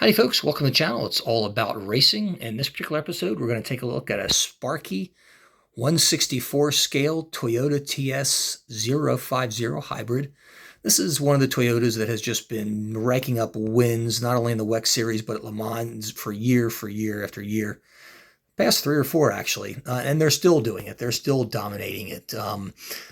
Hi folks, welcome to the channel. It's all about racing. In this particular episode, we're going to take a look at a Sparky 164 scale Toyota TS050 Hybrid. This is one of the Toyotas that has just been racking up wins, not only in the WEC Series, but at Le Mans for year after year. Past three or four, actually, and they're still doing it. They're still dominating it.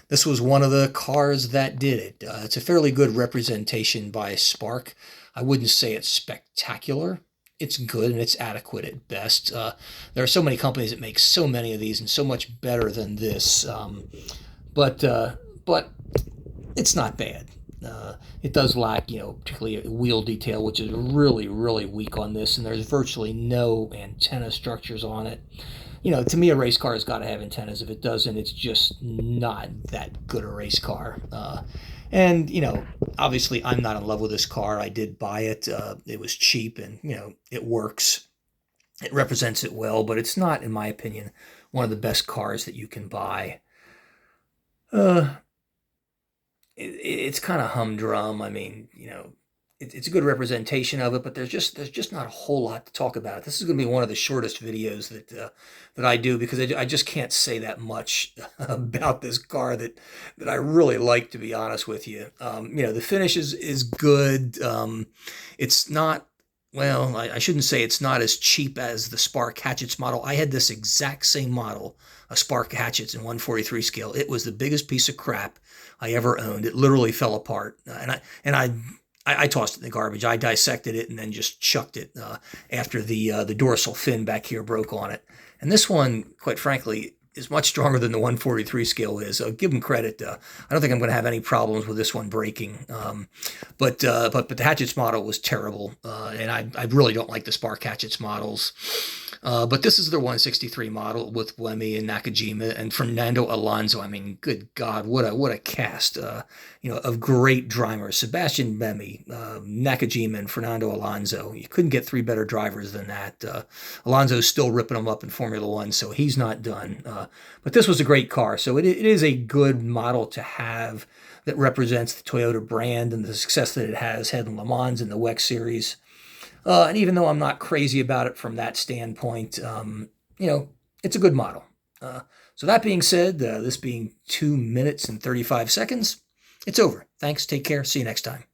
This was one of the cars that did it. It's a fairly good representation by Spark. I wouldn't say it's spectacular. It's good and it's adequate at best. There are so many companies that make so many of these and so much better than this, but it's not bad. It does lack, particularly wheel detail, which is really weak on this, and there's virtually no antenna structures on it. To me, a race car has got to have antennas. If it doesn't, it's just not that good a race car. And obviously, I'm not in love with this car. I did buy it. It was cheap, and it works. It represents it well, but it's not, in my opinion, one of the best cars that you can buy. It's kind of humdrum. I mean, it's a good representation of it, but there's just not a whole lot to talk about. This is going to be one of the shortest videos that I do, because I just can't say that much about this car that I really like, to be honest with you. The finish is good. It's not. Well, I shouldn't say it's not as cheap as the Spark Hatchets model. I had this exact same model, a Spark Hatchets in 143 scale. It was the biggest piece of crap I ever owned. It literally fell apart, and I tossed it in the garbage. I dissected it and then just chucked it after the dorsal fin back here broke on it. And this one, quite frankly, is much stronger than the 143 scale is. So give them credit. I don't think I'm going to have any problems with this one breaking. But the Hatchets model was terrible, and I really don't like the Spark Hatchets models. But this is the 163 model with Lemmy and Nakajima and Fernando Alonso. I mean, good God, what a cast, of great drivers. Sebastian Buemi, Nakajima, and Fernando Alonso. You couldn't get three better drivers than that. Alonso's still ripping them up in Formula One, so he's not done. But this was a great car, so it is a good model to have that represents the Toyota brand and the success that it has had in Le Mans and the WEC Series. And even though I'm not crazy about it from that standpoint, it's a good model. So that being said, this being 2 minutes and 35 seconds, it's over. Thanks, take care, see you next time.